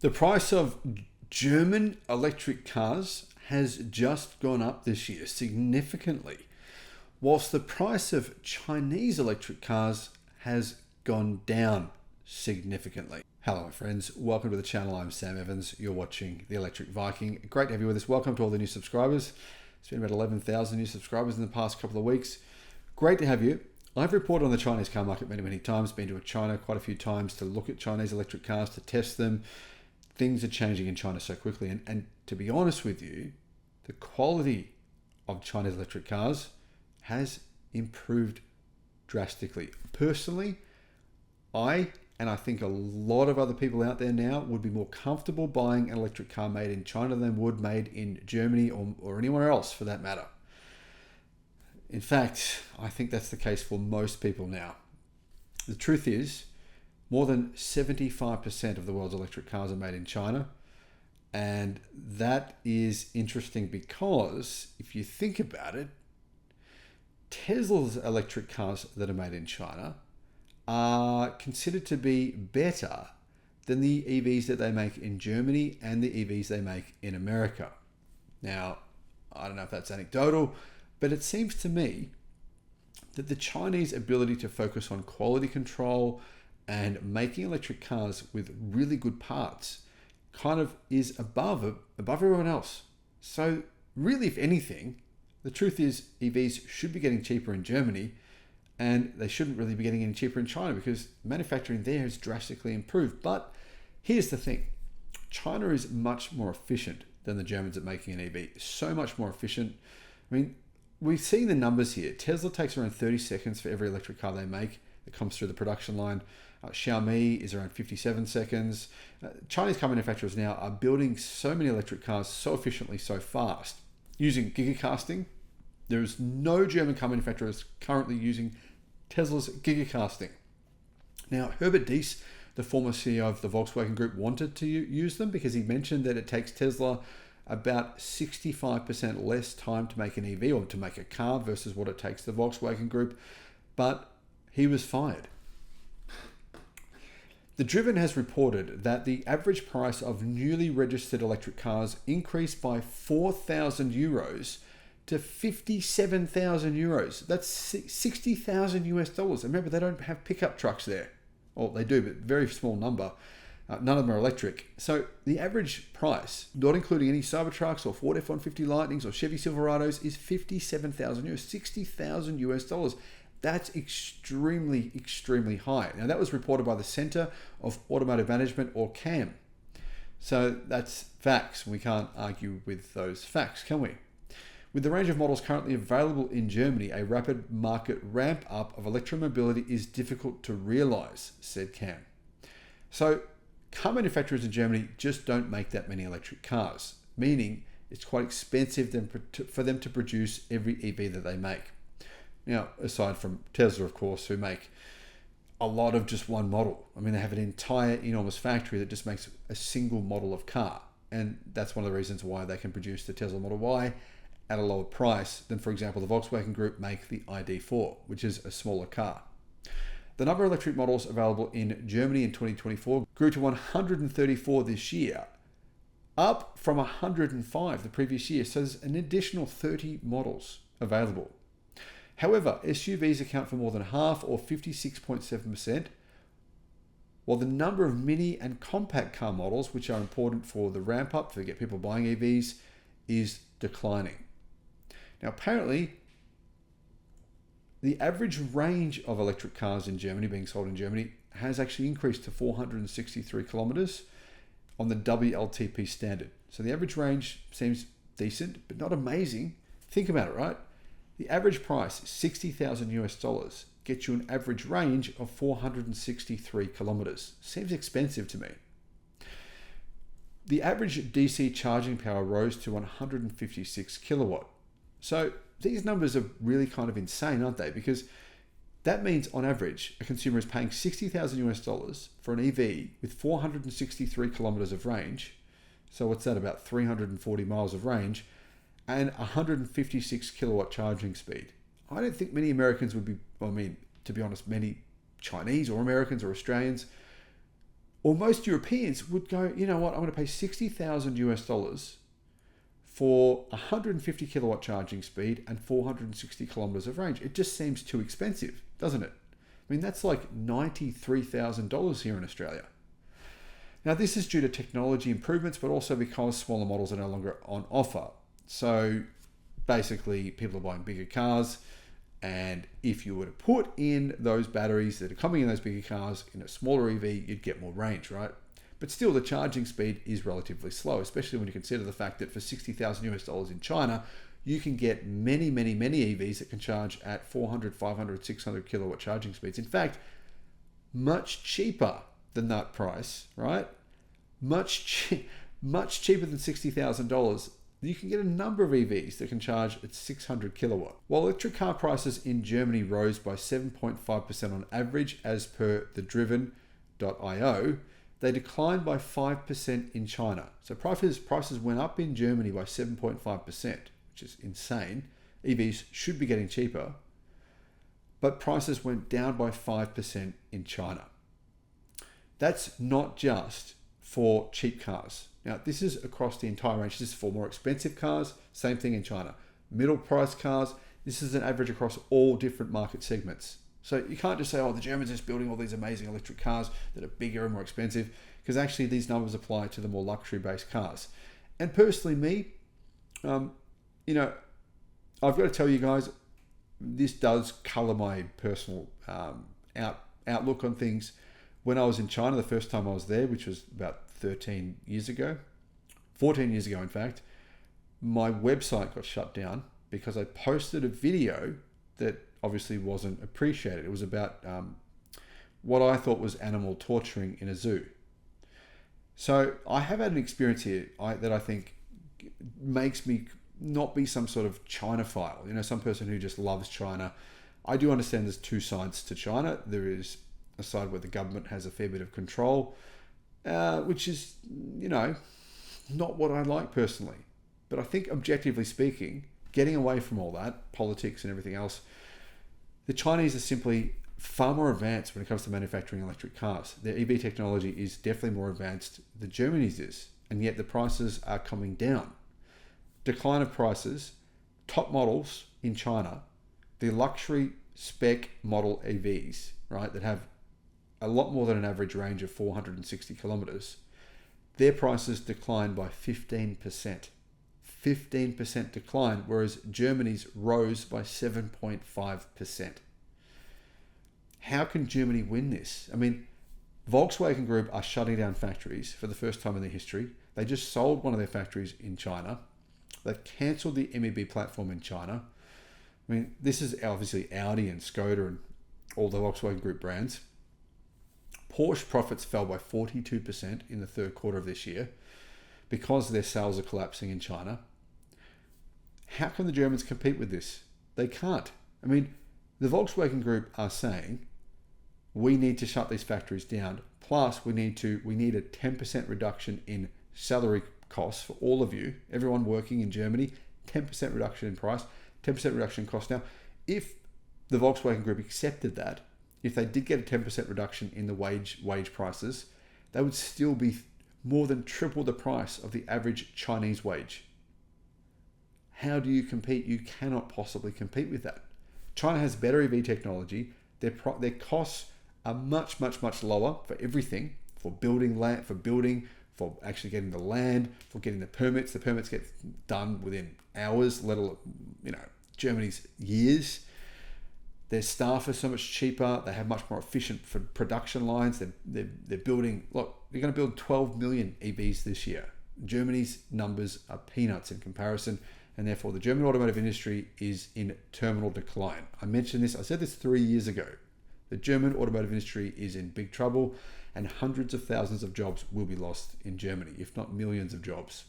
The price of German electric cars has just gone up this year significantly, whilst the price of Chinese electric cars has gone down significantly. Hello, my friends. Welcome to the channel. I'm Sam Evans. You're watching the Electric Viking. Great to have you with us. Welcome to all the new subscribers. It's been about 11,000 new subscribers in the past couple of weeks. Great to have you. I've reported on the Chinese car market many times, been to China quite a few times to look at Chinese electric cars, to test them. Things are changing in China so quickly. And to be honest with you, the quality of Chinese electric cars has improved drastically. Personally, I think a lot of other people out there now would be more comfortable buying an electric car made in China than would made in Germany or anywhere else for that matter. In fact, I think that's the case for most people now. The truth is, more than 75% of the world's electric cars are made in China. And that is interesting because if you think about it, Tesla's electric cars that are made in China are considered to be better than the EVs that they make in Germany and the EVs they make in America. Now, I don't know if that's anecdotal, but it seems to me that the Chinese ability to focus on quality control and making electric cars with really good parts kind of is above everyone else. So really, if anything, the truth is EVs should be getting cheaper in Germany and they shouldn't really be getting any cheaper in China because manufacturing there has drastically improved. But here's the thing. China is much more efficient than the Germans at making an EV. So much more efficient. I mean, we've seen the numbers here. Tesla takes around 30 seconds for every electric car they make that comes through the production line. Xiaomi is around 57 seconds. Chinese car manufacturers now are building so many electric cars so efficiently, so fast, using gigacasting. There is no German car manufacturers currently using Tesla's gigacasting. Now, Herbert Diess, the former CEO of the Volkswagen Group, wanted to use them because he mentioned that it takes Tesla about 65% less time to make an EV or to make a car versus what it takes the Volkswagen Group, but he was fired. The Driven has reported that the average price of newly registered electric cars increased by 4,000 euros to 57,000 euros. That's 60,000 US dollars. And remember, they don't have pickup trucks there. Well, they do, but very small number. None of them are electric. So the average price, not including any Cybertrucks or Ford F-150 Lightnings or Chevy Silverados, is 57,000 euros, 60,000 US dollars. That's extremely high. Now, that was reported by the Center of Automotive Management, or CAM. So that's facts. We can't argue with those facts, can we? With the range of models currently available in Germany, a rapid market ramp up of electromobility is difficult to realize, said CAM. So car manufacturers in Germany just don't make that many electric cars, meaning it's quite expensive for them to produce every EV that they make. Now, aside from Tesla, of course, who make a lot of just one model. I mean, they have an entire enormous factory that just makes a single model of car. And that's one of the reasons why they can produce the Tesla Model Y at a lower price than, for example, the Volkswagen Group make the ID.4, which is a smaller car. The number of electric models available in Germany in 2024 grew to 134 this year, up from 105 the previous year. So there's an additional 30 models available. However, SUVs account for more than half, or 56.7%, while the number of mini and compact car models, which are important for the ramp up to get people buying EVs, is declining. Now, apparently, the average range of electric cars in Germany, being sold in Germany, has actually increased to 463 kilometers on the WLTP standard. So the average range seems decent, but not amazing. Think about it, right? The average price, 60,000 US dollars, gets you an average range of 463 kilometers. Seems expensive to me. The average DC charging power rose to 156 kilowatt. So these numbers are really kind of insane, aren't they? Because that means on average, a consumer is paying 60,000 US dollars for an EV with 463 kilometers of range. So what's that, about 340 miles of range, and 156 kilowatt charging speed. I don't think many Americans would be, to be honest, many Chinese or Americans or Australians Or most Europeans would go, you know what, I'm going to pay $60,000 for 150 kilowatt charging speed and 460 kilometers of range. It just seems too expensive, doesn't it? I mean, that's like $93,000 here in Australia. Now, this is due to technology improvements, but also because smaller models are no longer on offer. So basically, people are buying bigger cars, and if you were to put in those batteries that are coming in those bigger cars in a smaller EV, you'd get more range, right? But still, the charging speed is relatively slow, especially when you consider the fact that for $60,000 in China, you can get many EVs that can charge at 400, 500, 600 kilowatt charging speeds. In fact, much cheaper than that price, right? Much cheaper than $60,000. You can get a number of EVs that can charge at 600 kilowatt. While electric car prices in Germany rose by 7.5% on average as per the driven.io, they declined by 5% in China. So prices went up in Germany by 7.5%, which is insane. EVs should be getting cheaper, but prices went down by 5% in China. That's not just for cheap cars. Now, this is across the entire range. This is for more expensive cars, same thing in China. Middle price cars, this is an average across all different market segments. So you can't just say, oh, the Germans are just building all these amazing electric cars that are bigger and more expensive, because actually these numbers apply to the more luxury-based cars. And personally, me, I've got to tell you guys, this does color my personal outlook on things. When I was in China, the first time I was there, which was about 14 years ago, in fact, my website got shut down because I posted a video that obviously wasn't appreciated. It was about what I thought was animal torturing in a zoo. So I have had an experience here that I think makes me not be some sort of China-phile, some person who just loves China. I do understand there's two sides to China. There is a side where the government has a fair bit of control, which is, not what I like personally. But I think objectively speaking, getting away from all that, politics and everything else, the Chinese are simply far more advanced when it comes to manufacturing electric cars. Their EV technology is definitely more advanced than Germany's is, and yet the prices are coming down. Decline of prices, top models in China, the luxury spec model EVs, right, that have a lot more than an average range of 460 kilometers, their prices declined by 15%. 15% decline, whereas Germany's rose by 7.5%. How can Germany win this? I mean, Volkswagen Group are shutting down factories for the first time in their history. They just sold one of their factories in China. They've cancelled the MEB platform in China. I mean, this is obviously Audi and Skoda and all the Volkswagen Group brands. Porsche profits fell by 42% in the third quarter of this year because their sales are collapsing in China. How can the Germans compete with this? They can't. I mean, the Volkswagen Group are saying we need to shut these factories down. Plus, we need a 10% reduction in salary costs for all of you, everyone working in Germany. 10% reduction in price, 10% reduction in cost. Now, if the Volkswagen Group accepted that, if they did get a 10% reduction in the wage prices, they would still be more than triple the price of the average Chinese wage. How do you compete? You cannot possibly compete with that. China has better EV technology. Their costs are much lower for everything, for building land, for actually getting the land, for getting the permits. The permits get done within hours, let alone, Germany's years. Their staff are so much cheaper. They have much more efficient for production lines. They're building, they're going to build 12 million EVs this year. Germany's numbers are peanuts in comparison, and therefore the German automotive industry is in terminal decline. I said this 3 years ago. The German automotive industry is in big trouble, and hundreds of thousands of jobs will be lost in Germany, if not millions of jobs.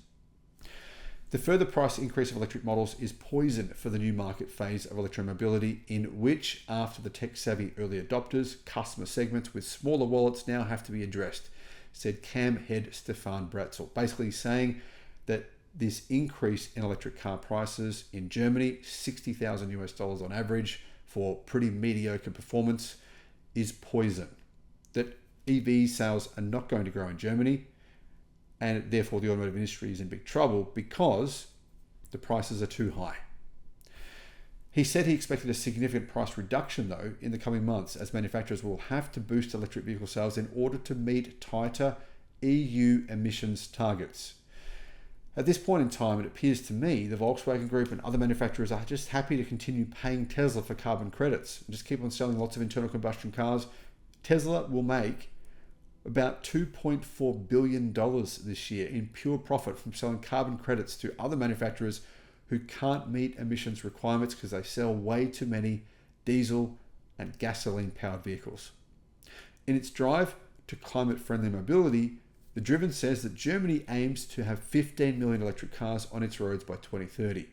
The further price increase of electric models is poison for the new market phase of electromobility, in which, after the tech-savvy early adopters, customer segments with smaller wallets now have to be addressed, said CAM head Stefan Bratzel, basically saying that this increase in electric car prices in Germany, $60,000 on average for pretty mediocre performance, is poison. That EV sales are not going to grow in Germany, and therefore the automotive industry is in big trouble because the prices are too high. He said he expected a significant price reduction, though, in the coming months, as manufacturers will have to boost electric vehicle sales in order to meet tighter EU emissions targets. At this point in time, it appears to me the Volkswagen Group and other manufacturers are just happy to continue paying Tesla for carbon credits and just keep on selling lots of internal combustion cars. Tesla will make about $2.4 billion this year in pure profit from selling carbon credits to other manufacturers who can't meet emissions requirements because they sell way too many diesel and gasoline powered vehicles. In its drive to climate-friendly mobility, The Driven says that Germany aims to have 15 million electric cars on its roads by 2030.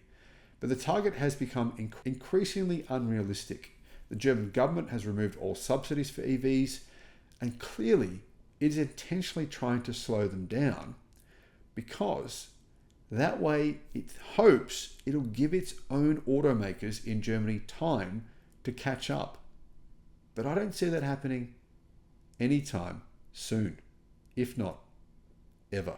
But the target has become increasingly unrealistic. The German government has removed all subsidies for EVs, and clearly it is intentionally trying to slow them down because that way it hopes it'll give its own automakers in Germany time to catch up. But I don't see that happening anytime soon, if not ever.